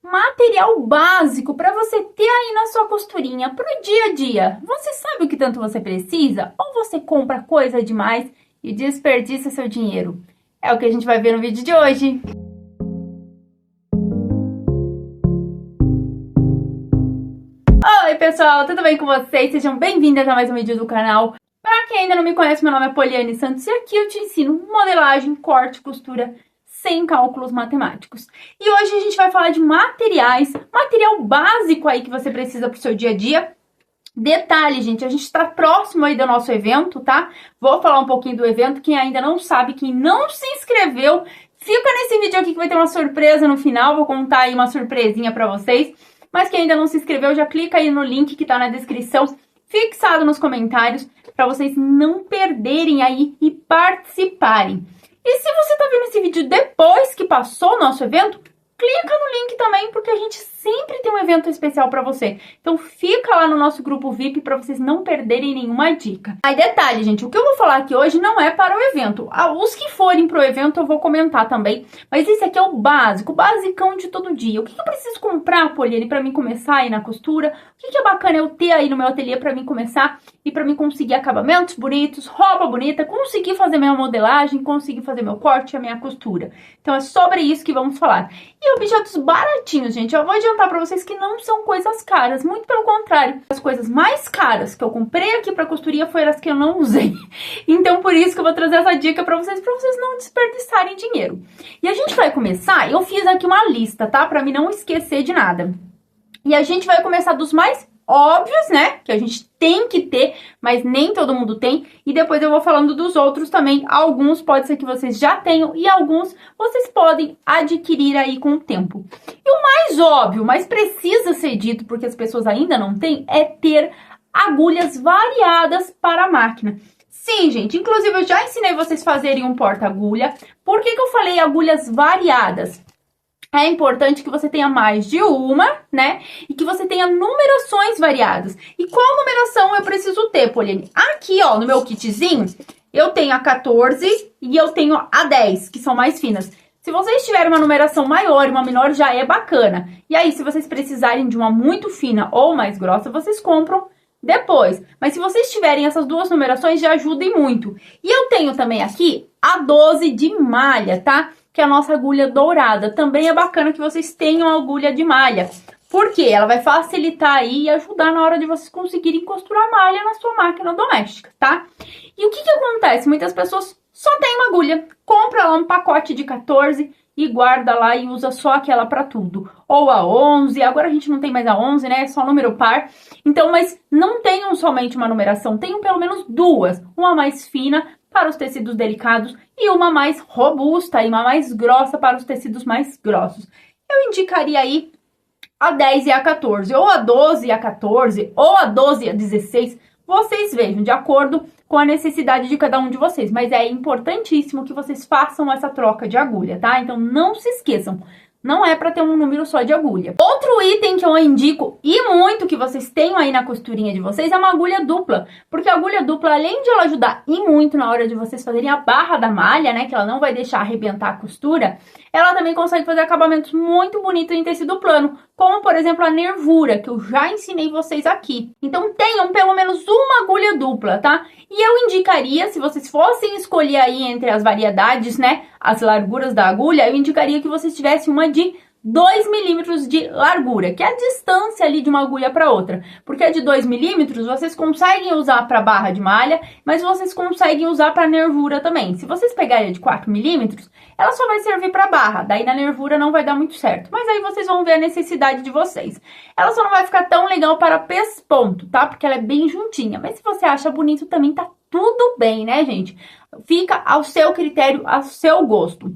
material básico para você ter aí na sua costurinha pro dia a dia. Você sabe o que tanto você precisa? Ou você compra coisa demais e desperdiça seu dinheiro? É o que a gente vai ver no vídeo de hoje. Oi pessoal, tudo bem com vocês? Sejam bem-vindas a mais um vídeo do canal. Para quem ainda não me conhece, meu nome é Poliane Santos e aqui eu te ensino modelagem, corte, costura sem cálculos matemáticos. E hoje a gente vai falar de material básico aí que você precisa para o seu dia a dia. Detalhe, gente, a gente está próximo aí do nosso evento, tá? Vou falar um pouquinho do evento. Quem ainda não sabe, quem não se inscreveu, fica nesse vídeo aqui que vai ter uma surpresa no final. Vou contar aí uma surpresinha para vocês. Mas quem ainda não se inscreveu, já clica aí no link que tá na descrição, fixado nos comentários, para vocês não perderem aí e participarem. E se você tá vendo esse vídeo depois que passou o nosso evento, clica no link também, porque a gente sempre tem um evento especial para você. Então fica lá no nosso grupo VIP para vocês não perderem nenhuma dica. Aí detalhe, gente, o que eu vou falar aqui hoje não é para o evento. Os que forem para o evento eu vou comentar também, mas esse aqui é o básico, o basicão de todo dia. O que eu preciso comprar, Poliane, para mim começar aí na costura? O que é bacana eu ter aí no meu ateliê para mim começar e para mim conseguir acabamentos bonitos, roupa bonita, conseguir fazer minha modelagem, conseguir fazer meu corte, a minha costura. Então é sobre isso que vamos falar. E objetos baratinhos, gente, eu vou adiantar para vocês que não são coisas caras, muito pelo contrário. As coisas mais caras que eu comprei aqui para costuria foram as que eu não usei. Então por isso que eu vou trazer essa dica para vocês não desperdiçarem dinheiro. E a gente vai começar, eu fiz aqui uma lista, tá? Para mim não esquecer de nada. E a gente vai começar dos mais óbvios, né? Que a gente tem que ter, mas nem todo mundo tem. E depois eu vou falando dos outros também. Alguns pode ser que vocês já tenham e alguns vocês podem adquirir aí com o tempo. E o mais óbvio, mas precisa ser dito porque as pessoas ainda não têm, é ter agulhas variadas para a máquina. Sim, gente, inclusive eu já ensinei vocês a fazerem um porta-agulha. Por que eu falei agulhas variadas? É importante que você tenha mais de uma, né? E que você tenha numerações variadas. E qual numeração eu preciso ter, Poliane? Aqui, ó, no meu kitzinho, eu tenho a 14 e eu tenho a 10, que são mais finas. Se vocês tiverem uma numeração maior e uma menor, já é bacana. E aí, se vocês precisarem de uma muito fina ou mais grossa, vocês compram depois. Mas se vocês tiverem essas duas numerações, já ajudem muito. E eu tenho também aqui a 12 de malha, tá? Que é a nossa agulha dourada. Também é bacana que vocês tenham a agulha de malha. Por quê? Ela vai facilitar aí e ajudar na hora de vocês conseguirem costurar malha na sua máquina doméstica, tá? E o que acontece? Muitas pessoas só têm uma agulha. Compra lá um pacote de 14 e guarda lá e usa só aquela para tudo. Ou a 11, agora a gente não tem mais a 11, né? É só número par. Então, mas não tenham somente uma numeração, tenham pelo menos duas. Uma mais fina para os tecidos delicados e uma mais robusta e uma mais grossa para os tecidos mais grossos. Eu indicaria aí a 10 e a 14, ou a 12 e a 14, ou a 12 e a 16, vocês vejam, de acordo com a necessidade de cada um de vocês. Mas é importantíssimo que vocês façam essa troca de agulha, tá? Então não se esqueçam. Não é para ter um número só de agulha. Outro item que eu indico, e muito que vocês tenham aí na costurinha de vocês, é uma agulha dupla. Porque a agulha dupla, além de ela ajudar e muito na hora de vocês fazerem a barra da malha, né? Que ela não vai deixar arrebentar a costura, ela também consegue fazer acabamentos muito bonitos em tecido plano. Como, por exemplo, a nervura, que eu já ensinei vocês aqui. Então, tenham pelo menos uma agulha dupla, tá? E eu indicaria, se vocês fossem escolher aí entre as variedades, né? As larguras da agulha, eu indicaria que vocês tivessem uma de 2 milímetros de largura, que é a distância ali de uma agulha para outra. Porque a de 2 milímetros vocês conseguem usar para barra de malha, mas vocês conseguem usar para nervura também. Se vocês pegarem a de 4 milímetros, ela só vai servir para barra, daí na nervura não vai dar muito certo. Mas aí vocês vão ver a necessidade de vocês. Ela só não vai ficar tão legal para pesponto, tá? Porque ela é bem juntinha. Mas se você acha bonito também tá tudo bem, né, gente? Fica ao seu critério, ao seu gosto.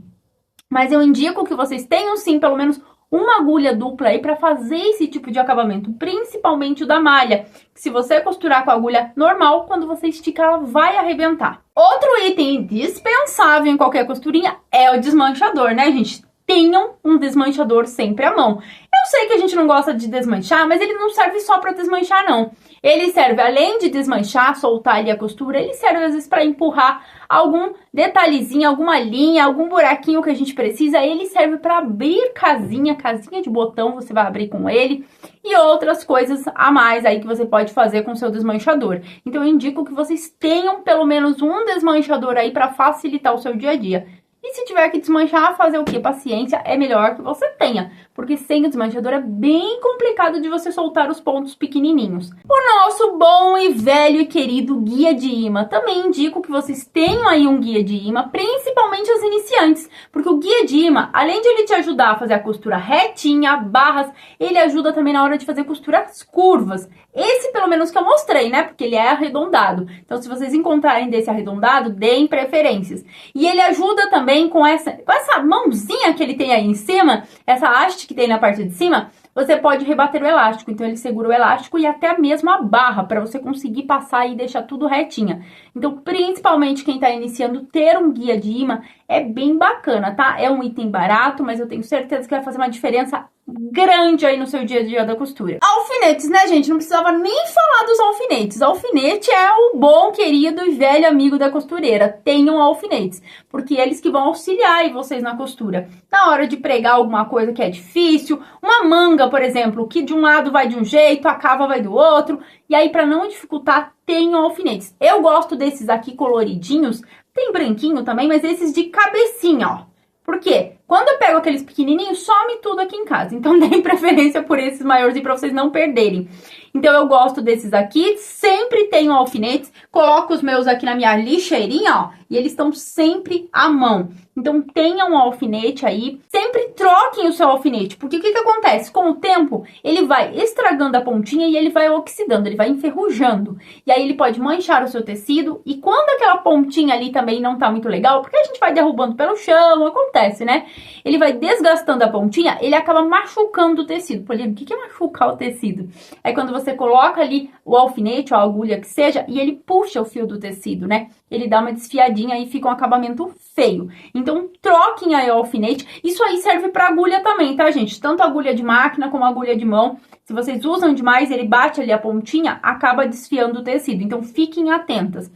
Mas eu indico que vocês tenham sim pelo menos uma agulha dupla aí para fazer esse tipo de acabamento, principalmente o da malha. Se você costurar com a agulha normal, quando você estica ela vai arrebentar. Outro item indispensável em qualquer costurinha é o desmanchador, né, gente? Tenham um desmanchador sempre à mão. Eu sei que a gente não gosta de desmanchar, mas ele não serve só pra desmanchar, não. Ele serve, além de desmanchar, soltar ali a costura, ele serve às vezes pra empurrar algum detalhezinho, alguma linha, algum buraquinho que a gente precisa. Ele serve pra abrir casinha de botão, você vai abrir com ele. E outras coisas a mais aí que você pode fazer com o seu desmanchador. Então eu indico que vocês tenham pelo menos um desmanchador aí pra facilitar o seu dia a dia. E se tiver que desmanchar, fazer o quê? Paciência, é melhor que você tenha. Porque sem o desmanchador é bem complicado de você soltar os pontos pequenininhos. O nosso bom e velho e querido guia de imã. Também indico que vocês tenham aí um guia de imã, principalmente os iniciantes. Porque o guia de imã, além de ele te ajudar a fazer a costura retinha, barras, ele ajuda também na hora de fazer costuras curvas. Esse, pelo menos, que eu mostrei, né? Porque ele é arredondado. Então, se vocês encontrarem desse arredondado, deem preferências. E ele ajuda também com essa mãozinha que ele tem aí em cima, essa haste que tem na parte de cima, você pode rebater o elástico. Então, ele segura o elástico e até mesmo a barra, para você conseguir passar e deixar tudo retinha. Então, principalmente quem está iniciando, ter um guia de imã é bem bacana, tá? É um item barato, mas eu tenho certeza que vai fazer uma diferença grande aí no seu dia a dia da costura. Alfinetes, né, gente? Não precisava nem falar dos alfinetes. Alfinete é o bom, querido e velho amigo da costureira. Tenham alfinetes, porque eles que vão auxiliar aí vocês na costura. Na hora de pregar alguma coisa que é difícil, uma manga, por exemplo, que de um lado vai de um jeito, a cava vai do outro. E aí, para não dificultar, tenham alfinetes. Eu gosto desses aqui coloridinhos, tem branquinho também, mas esses de cabecinha, ó. Por quê? Quando eu pego aqueles pequenininhos, some tudo aqui em casa. Então, deem preferência por esses maiores para vocês não perderem. Então, eu gosto desses aqui. Sempre tenho alfinetes. Coloco os meus aqui na minha lixeirinha, ó. E eles estão sempre à mão. Então, tenham um alfinete aí. Sempre troquem o seu alfinete. Porque o que acontece? Com o tempo, ele vai estragando a pontinha e ele vai oxidando. Ele vai enferrujando. E aí, ele pode manchar o seu tecido. E quando aquela pontinha ali também não tá muito legal, porque a gente vai derrubando pelo chão, acontece, né? Ele vai desgastando a pontinha, ele acaba machucando o tecido. Poliana, o que é machucar o tecido? É quando você coloca ali o alfinete ou a agulha que seja e ele puxa o fio do tecido, né? Ele dá uma desfiadinha e fica um acabamento feio. Então, troquem aí o alfinete. Isso aí serve para agulha também, tá, gente? Tanto agulha de máquina como agulha de mão. Se vocês usam demais, ele bate ali a pontinha, acaba desfiando o tecido. Então, fiquem atentas.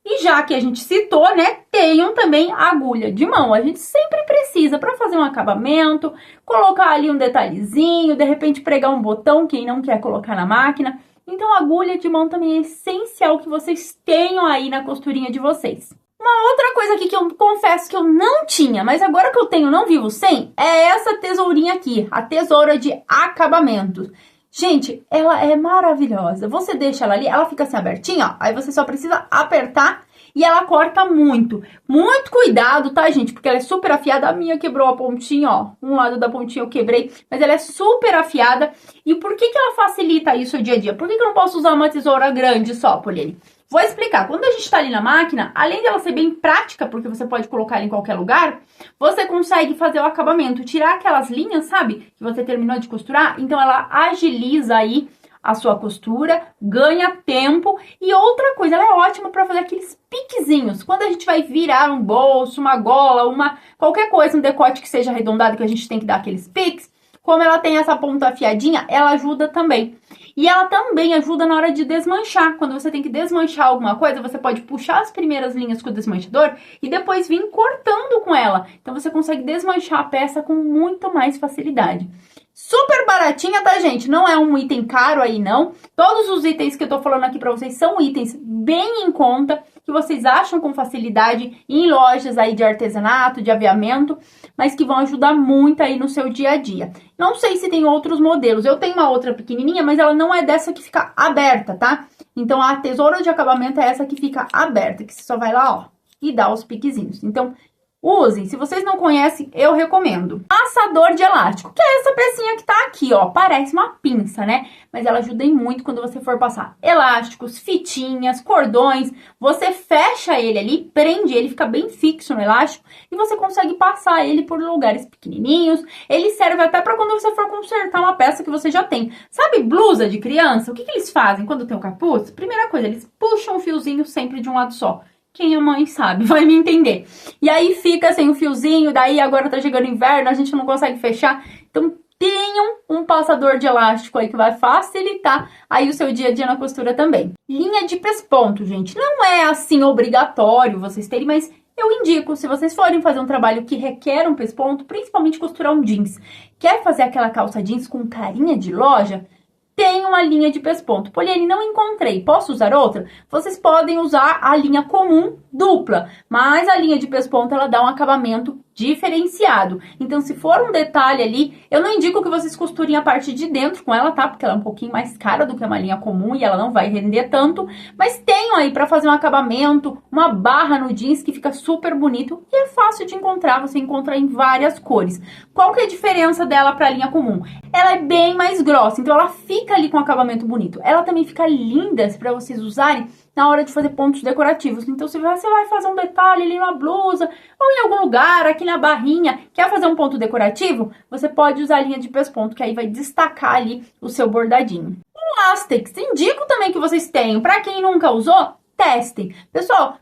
E já que a gente citou, né, tenham também agulha de mão. A gente sempre precisa para fazer um acabamento, colocar ali um detalhezinho, de repente pregar um botão, quem não quer colocar na máquina. Então, a agulha de mão também é essencial que vocês tenham aí na costurinha de vocês. Uma outra coisa aqui que eu confesso que eu não tinha, mas agora que eu tenho, não vivo sem, é essa tesourinha aqui, a tesoura de acabamento. Gente, ela é maravilhosa. Você deixa ela ali, ela fica assim abertinha, ó. Aí você só precisa apertar e ela corta muito. Muito cuidado, tá, gente? Porque ela é super afiada. A minha quebrou a pontinha, ó. Um lado da pontinha eu quebrei, mas ela é super afiada. E por que ela facilita isso o dia a dia? Por que eu não posso usar uma tesoura grande só, Poliane? Vou explicar. Quando a gente tá ali na máquina, além dela ser bem prática, porque você pode colocar ela em qualquer lugar, você consegue fazer o acabamento, tirar aquelas linhas, sabe? Que você terminou de costurar. Então, ela agiliza aí a sua costura, ganha tempo. E outra coisa, ela é ótima para fazer aqueles piquezinhos. Quando a gente vai virar um bolso, uma gola, qualquer coisa, um decote que seja arredondado, que a gente tem que dar aqueles piques, como ela tem essa ponta afiadinha, ela ajuda também. E ela também ajuda na hora de desmanchar. Quando você tem que desmanchar alguma coisa, você pode puxar as primeiras linhas com o desmanchador e depois vir cortando com ela. Então, você consegue desmanchar a peça com muito mais facilidade. Super baratinha, tá, gente? Não é um item caro aí, não. Todos os itens que eu tô falando aqui pra vocês são itens bem em conta, que vocês acham com facilidade em lojas aí de artesanato, de aviamento, mas que vão ajudar muito aí no seu dia a dia. Não sei se tem outros modelos. Eu tenho uma outra pequenininha, mas ela não é dessa que fica aberta, tá? Então, a tesoura de acabamento é essa que fica aberta, que você só vai lá, ó, e dá os piquezinhos. Então, usem. Se vocês não conhecem, eu recomendo. Passador de elástico, que é essa pecinha que tá aqui, ó. Parece uma pinça, né? Mas ela ajuda muito quando você for passar elásticos, fitinhas, cordões. Você fecha ele ali, prende ele, fica bem fixo no elástico. E você consegue passar ele por lugares pequenininhos. Ele serve até pra quando você for consertar uma peça que você já tem. Sabe blusa de criança? O que eles fazem quando tem o capuz? Primeira coisa, eles puxam o fiozinho sempre de um lado só. Quem é mãe sabe, vai me entender. E aí fica sem o fiozinho, daí agora tá chegando inverno, a gente não consegue fechar. Então, tenham um passador de elástico aí que vai facilitar aí o seu dia a dia na costura também. Linha de pesponto, gente, não é assim obrigatório vocês terem, mas eu indico, se vocês forem fazer um trabalho que requer um pesponto, principalmente costurar um jeans, quer fazer aquela calça jeans com carinha de loja, tem uma linha de pesponto. Poliane, não encontrei, posso usar outra? Vocês podem usar a linha comum dupla, mas a linha de pesponto ela dá um acabamento diferenciado. Então, se for um detalhe ali, eu não indico que vocês costurem a parte de dentro com ela, tá? Porque ela é um pouquinho mais cara do que uma linha comum e ela não vai render tanto. Mas tenham aí para fazer um acabamento, uma barra no jeans que fica super bonito e é fácil de encontrar, você encontra em várias cores. Qual que é a diferença dela para a linha comum? Ela é bem mais grossa, então ela fica ali com um acabamento bonito. Ela também fica linda para vocês usarem na hora de fazer pontos decorativos. Então, se você vai fazer um detalhe ali numa blusa ou em algum lugar, aqui na barrinha, quer fazer um ponto decorativo, você pode usar a linha de pesponto, que aí vai destacar ali o seu bordadinho. O Lastex, indico também que vocês tenham. Para quem nunca usou, testem. Pessoal,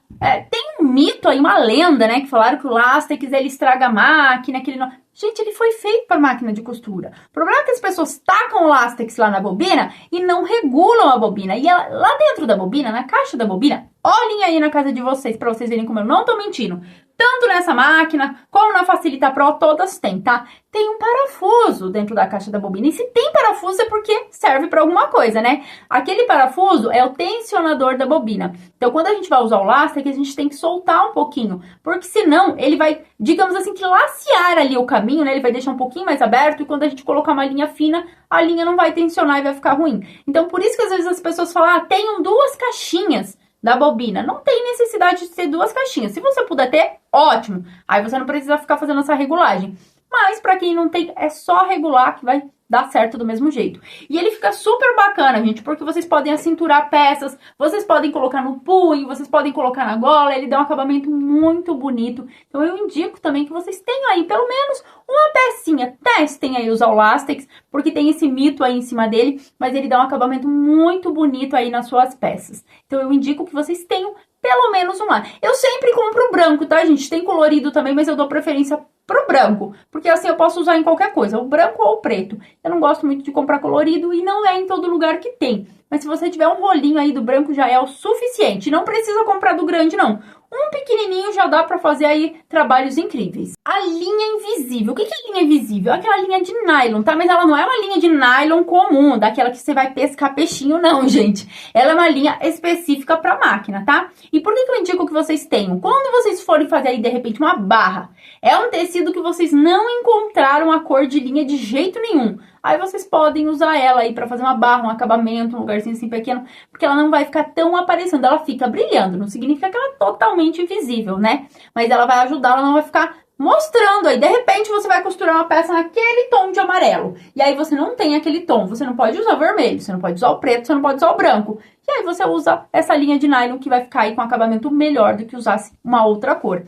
tem um mito aí, uma lenda, né, que falaram que o Lastex, ele estraga a máquina, que ele não... Gente, ele foi feito para máquina de costura. O problema é que as pessoas tacam o Lastex lá na bobina e não regulam a bobina. E ela, lá dentro da bobina, na caixa da bobina, olhem aí na casa de vocês para vocês verem como eu não tô mentindo. Tanto nessa máquina, como na Facilita Pro, todas têm, tá? Tem um parafuso dentro da caixa da bobina. E se tem parafuso é porque serve para alguma coisa, né? Aquele parafuso é o tensionador da bobina. Então, quando a gente vai usar o Lastex, a gente tem que soltar um pouquinho. Porque senão, ele vai, digamos assim, que lacear ali o caminho, né? Ele vai deixar um pouquinho mais aberto. E quando a gente colocar uma linha fina, a linha não vai tensionar e vai ficar ruim. Então, por isso que às vezes as pessoas falam, ah, tenham duas caixinhas da bobina. Não tem necessidade de ter duas caixinhas. Se você puder ter, ótimo. Aí você não precisa ficar fazendo essa regulagem. Mas para quem não tem, é só regular que vai dar certo do mesmo jeito. E ele fica super bacana, gente, porque vocês podem acinturar peças, vocês podem colocar no punho, vocês podem colocar na gola, ele dá um acabamento muito bonito. Então eu indico também que vocês tenham aí pelo menos uma pecinha. Testem aí usar o Lastex, porque tem esse mito aí em cima dele, mas ele dá um acabamento muito bonito aí nas suas peças. Então eu indico que vocês tenham pelo menos uma. Eu sempre compro branco, tá, gente? Tem colorido também, mas eu dou preferência pro branco, porque assim eu posso usar em qualquer coisa, o branco ou o preto. Eu não gosto muito de comprar colorido e não é em todo lugar que tem. Mas se você tiver um rolinho aí do branco já é o suficiente. Não precisa comprar do grande, não. Um pequenininho já dá pra fazer aí trabalhos incríveis. A linha invisível. O que é linha invisível? Aquela linha de nylon, tá? Mas ela não é uma linha de nylon comum, daquela que você vai pescar peixinho, não, gente. Ela é uma linha específica pra máquina, tá? E por que eu indico que vocês tenham? Quando vocês forem fazer aí, de repente, uma barra, é um tecido que vocês não encontraram a cor de linha de jeito nenhum. Aí vocês podem usar ela aí pra fazer uma barra, um acabamento, um lugarzinho assim pequeno, porque ela não vai ficar tão aparecendo, ela fica brilhando, não significa que ela é totalmente invisível, né? Mas ela vai ajudar, ela não vai ficar mostrando aí. De repente você vai costurar uma peça naquele tom de amarelo, e aí você não tem aquele tom, você não pode usar o vermelho, você não pode usar o preto, você não pode usar o branco. E aí você usa essa linha de nylon que vai ficar aí com um acabamento melhor do que usasse uma outra cor.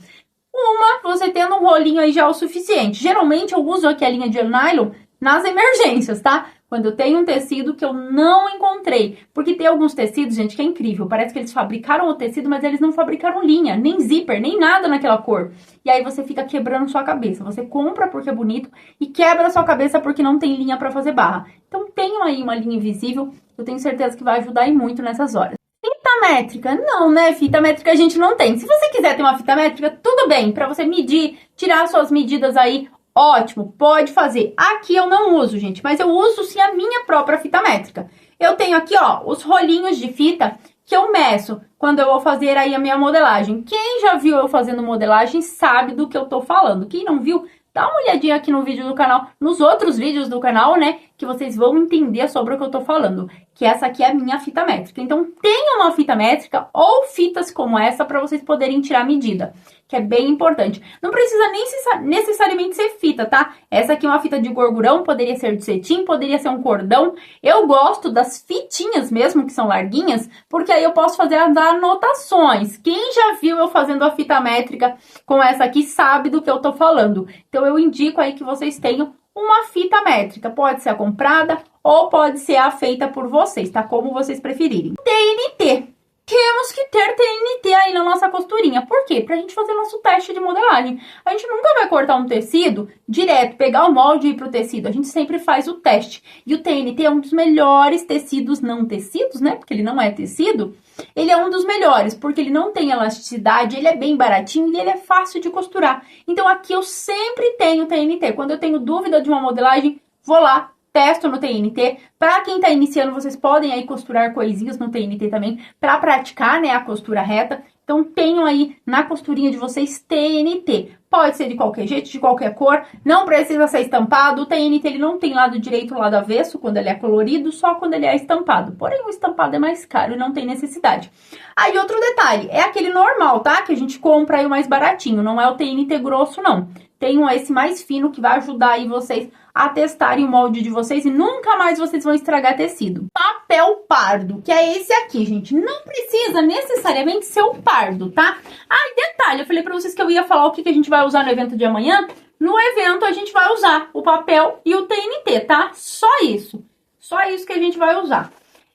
Você tendo um rolinho aí já é o suficiente. Geralmente eu uso aqui a linha de nylon nas emergências, tá? Quando eu tenho um tecido que eu não encontrei. Porque tem alguns tecidos, gente, que é incrível. Parece que eles fabricaram o tecido, mas eles não fabricaram linha, nem zíper, nem nada naquela cor. E aí você fica quebrando sua cabeça. Você compra porque é bonito e quebra sua cabeça porque não tem linha pra fazer barra. Então tenham aí uma linha invisível. Eu tenho certeza que vai ajudar aí muito nessas horas. Fita métrica? Não, né? Fita métrica a gente não tem. Se você quiser ter uma fita métrica, tudo bem. Pra você medir, tirar suas medidas aí, ótimo, pode fazer. Aqui eu não uso, gente, mas eu uso sim a minha própria fita métrica. Eu tenho aqui, ó, os rolinhos de fita que eu meço quando eu vou fazer aí a minha modelagem. Quem já viu eu fazendo modelagem sabe do que eu tô falando. Quem não viu, dá uma olhadinha aqui no vídeo do canal, nos outros vídeos do canal, né, que vocês vão entender sobre o que eu tô falando, que essa aqui é a minha fita métrica. Então, tenha uma fita métrica ou fitas como essa para vocês poderem tirar a medida, que é bem importante. Não precisa nem necessariamente ser fita, tá? Essa aqui é uma fita de gorgurão, poderia ser de cetim, poderia ser um cordão. Eu gosto das fitinhas mesmo, que são larguinhas, porque aí eu posso fazer as anotações. Quem já viu eu fazendo a fita métrica com essa aqui sabe do que eu tô falando. Então, eu indico aí que vocês tenham uma fita métrica. Pode ser a comprada ou pode ser a feita por vocês, tá? Como vocês preferirem. TNT. temos que ter TNT aí na nossa costurinha. Por quê? Pra gente fazer nosso teste de modelagem. A gente nunca vai cortar um tecido direto, pegar o molde e ir pro tecido. A gente sempre faz o teste. E o TNT é um dos melhores tecidos, não tecidos, né? Porque ele não é tecido. Ele é um dos melhores, porque ele não tem elasticidade, ele é bem baratinho e ele é fácil de costurar. Então aqui eu sempre tenho TNT. Quando eu tenho dúvida de uma modelagem, vou lá, testo no TNT. Para quem tá iniciando, vocês podem aí costurar coisinhas no TNT também, para praticar, né, a costura reta. Então, tenham aí na costurinha de vocês TNT. Pode ser de qualquer jeito, de qualquer cor, não precisa ser estampado. O TNT, ele não tem lado direito e lado avesso quando ele é colorido, só quando ele é estampado. Porém, o estampado é mais caro e não tem necessidade. Aí, outro detalhe, é aquele normal, tá? Que a gente compra aí o mais baratinho, não é o TNT grosso, não. Tem esse mais fino que vai ajudar aí vocês a testarem o molde de vocês e nunca mais vocês vão estragar tecido. Papel pardo, que é esse aqui, gente. Não precisa necessariamente ser o pardo, tá? Ah, e detalhe, eu falei pra vocês que eu ia falar o que a gente vai usar no evento de amanhã. No evento a gente vai usar o papel e o TNT, tá? Só isso. Só isso que a gente vai usar.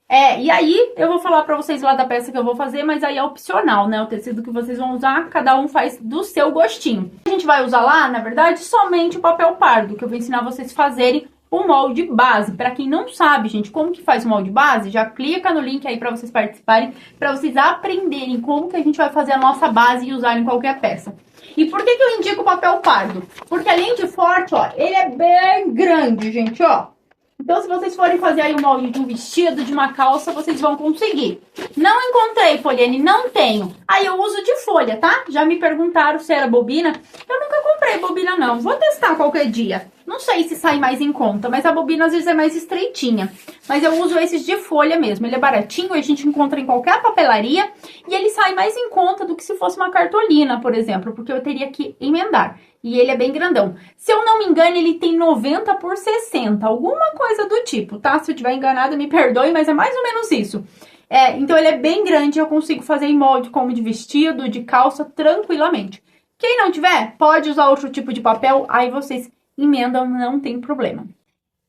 E aí eu vou falar pra vocês lá da peça que eu vou fazer, mas aí é opcional, né? O tecido que vocês vão usar, cada um faz do seu gostinho. A gente vai usar lá, na verdade, somente o papel pardo, que eu vou ensinar vocês a fazerem o molde base. Pra quem não sabe, gente, como que faz o molde base, já clica no link aí pra vocês participarem, pra vocês aprenderem como que a gente vai fazer a nossa base e usar em qualquer peça. E por que eu indico o papel pardo? Porque além de forte, ó, ele é bem grande, gente, ó. Então, se vocês forem fazer aí o molde de um vestido, de uma calça, vocês vão conseguir. Não encontrei, Poliane, não tenho. Aí eu uso de folha, tá? Já me perguntaram se era bobina. Eu nunca comprei bobina, não. Vou testar qualquer dia. Não sei se sai mais em conta, mas a bobina às vezes é mais estreitinha. Mas eu uso esses de folha mesmo. Ele é baratinho, a gente encontra em qualquer papelaria. E ele sai mais em conta do que se fosse uma cartolina, por exemplo. Porque eu teria que emendar. E ele é bem grandão. Se eu não me engano, ele tem 90 por 60. Alguma coisa do tipo, tá? Se eu estiver enganada, me perdoe, mas é mais ou menos isso. Então ele é bem grande, eu consigo fazer em molde como de vestido, de calça, tranquilamente. Quem não tiver, pode usar outro tipo de papel, aí vocês emendam, não tem problema.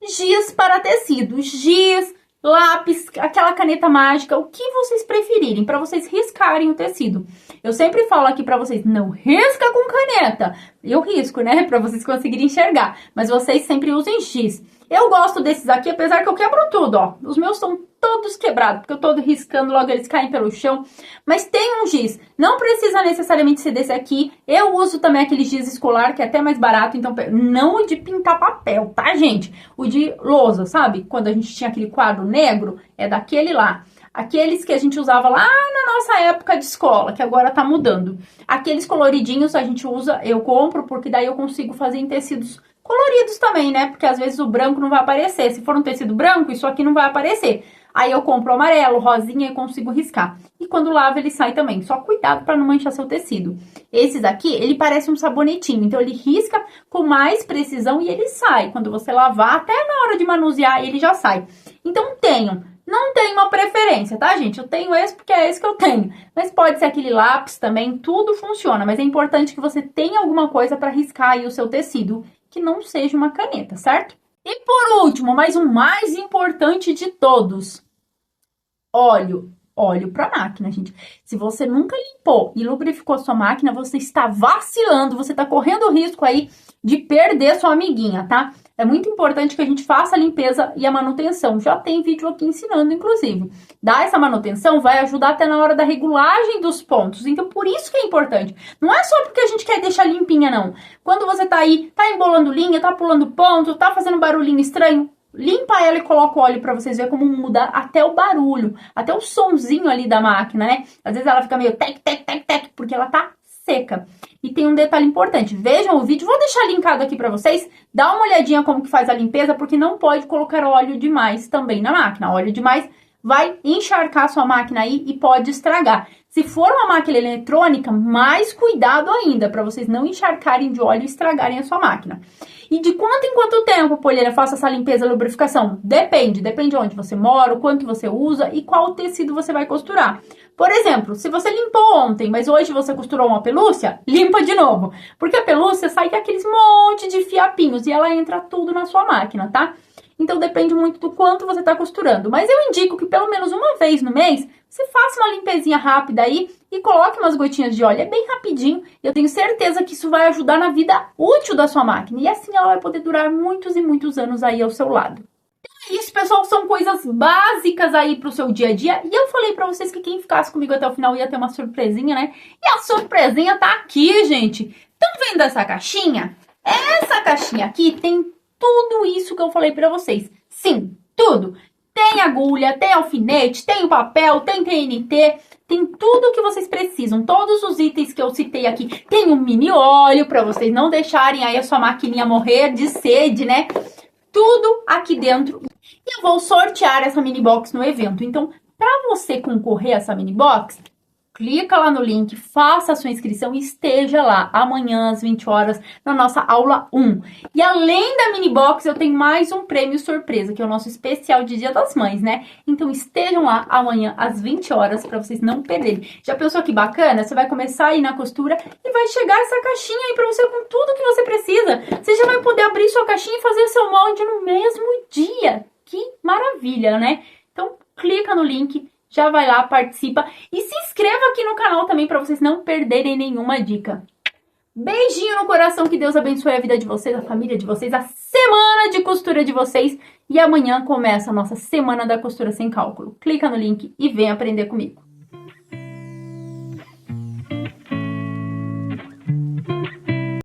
Giz para tecido, giz, lápis, aquela caneta mágica, o que vocês preferirem, para vocês riscarem o tecido. Eu sempre falo aqui para vocês, não risca com caneta. Eu risco, né, para vocês conseguirem enxergar, mas vocês sempre usem giz. Eu gosto desses aqui, apesar que eu quebro tudo, ó. Os meus são todos quebrados, porque eu tô riscando, logo eles caem pelo chão. Mas tem um giz, não precisa necessariamente ser desse aqui. Eu uso também aquele giz escolar, que é até mais barato, então não o de pintar papel, tá, gente? O de lousa, sabe? Quando a gente tinha aquele quadro negro, é daquele lá. Aqueles que a gente usava lá na nossa época de escola, que agora tá mudando. Aqueles coloridinhos a gente usa, eu compro, porque daí eu consigo fazer em tecidos coloridos também, né? Porque às vezes o branco não vai aparecer. Se for um tecido branco, isso aqui não vai aparecer. Aí eu compro o amarelo, rosinha e consigo riscar. E quando lava, ele sai também. Só cuidado para não manchar seu tecido. Esses aqui, ele parece um sabonetinho. Então, ele risca com mais precisão e ele sai. Quando você lavar, até na hora de manusear, ele já sai. Então, tenham. Não tenho uma preferência, tá, gente? Eu tenho esse porque é esse que eu tenho. Mas pode ser aquele lápis também, tudo funciona. Mas é importante que você tenha alguma coisa para riscar aí o seu tecido, que não seja uma caneta, certo? E por último, mas o mais importante de todos, óleo. Óleo para máquina, gente. Se você nunca limpou e lubrificou a sua máquina, você está vacilando, você está correndo o risco aí de perder sua amiguinha, tá? É muito importante que a gente faça a limpeza e a manutenção. Já tem vídeo aqui ensinando, inclusive. Dar essa manutenção vai ajudar até na hora da regulagem dos pontos. Então, por isso que é importante. Não é só porque a gente quer deixar limpinha, não. Quando você tá aí, tá embolando linha, tá pulando ponto, tá fazendo barulhinho estranho, limpa ela e coloca o óleo pra vocês verem como muda até o barulho, até o sonzinho ali da máquina, né? Às vezes ela fica meio tec, tec, tec, tec, porque ela tá seca. E tem um detalhe importante, vejam o vídeo, vou deixar linkado aqui pra vocês, dá uma olhadinha como que faz a limpeza, porque não pode colocar óleo demais também na máquina. Óleo demais vai encharcar a sua máquina aí e pode estragar. Se for uma máquina eletrônica, mais cuidado ainda, para vocês não encharcarem de óleo e estragarem a sua máquina. E de quanto em quanto tempo, Poliana, faça essa limpeza e lubrificação? Depende de onde você mora, o quanto você usa e qual tecido você vai costurar. Por exemplo, se você limpou ontem, mas hoje você costurou uma pelúcia, limpa de novo. Porque a pelúcia sai com aqueles monte de fiapinhos e ela entra tudo na sua máquina, tá? Então depende muito do quanto você tá costurando. Mas eu indico que pelo menos uma vez no mês, você faça uma limpezinha rápida aí e coloque umas gotinhas de óleo. É bem rapidinho. Eu tenho certeza que isso vai ajudar na vida útil da sua máquina. E assim ela vai poder durar muitos e muitos anos aí ao seu lado. Isso, pessoal, são coisas básicas aí pro seu dia a dia. E eu falei pra vocês que quem ficasse comigo até o final ia ter uma surpresinha, né? E a surpresinha tá aqui, gente. Estão vendo essa caixinha? Essa caixinha aqui tem tudo isso que eu falei pra vocês. Sim, tudo. Tem agulha, tem alfinete, tem o papel, tem TNT, tem tudo que vocês precisam. Todos os itens que eu citei aqui. Tem um mini óleo pra vocês não deixarem aí a sua maquininha morrer de sede, né? Tudo aqui dentro. E eu vou sortear essa mini box no evento. Então, para você concorrer a essa mini box, clica lá no link, faça a sua inscrição e esteja lá amanhã às 20 horas na nossa aula 1. E além da mini box, eu tenho mais um prêmio surpresa, que é o nosso especial de Dia das Mães, né? Então estejam lá amanhã às 20 horas para vocês não perderem. Já pensou que bacana? Você vai começar aí na costura e vai chegar essa caixinha aí para você com tudo que você precisa. Você já vai poder abrir sua caixinha e fazer seu molde no mesmo dia. Que maravilha, né? Então clica no link, já vai lá, participa e se inscreva aqui no canal também para vocês não perderem nenhuma dica. Beijinho no coração, que Deus abençoe a vida de vocês, a família de vocês, a semana de costura de vocês. E amanhã começa a nossa Semana da Costura Sem Cálculo. Clica no link e vem aprender comigo.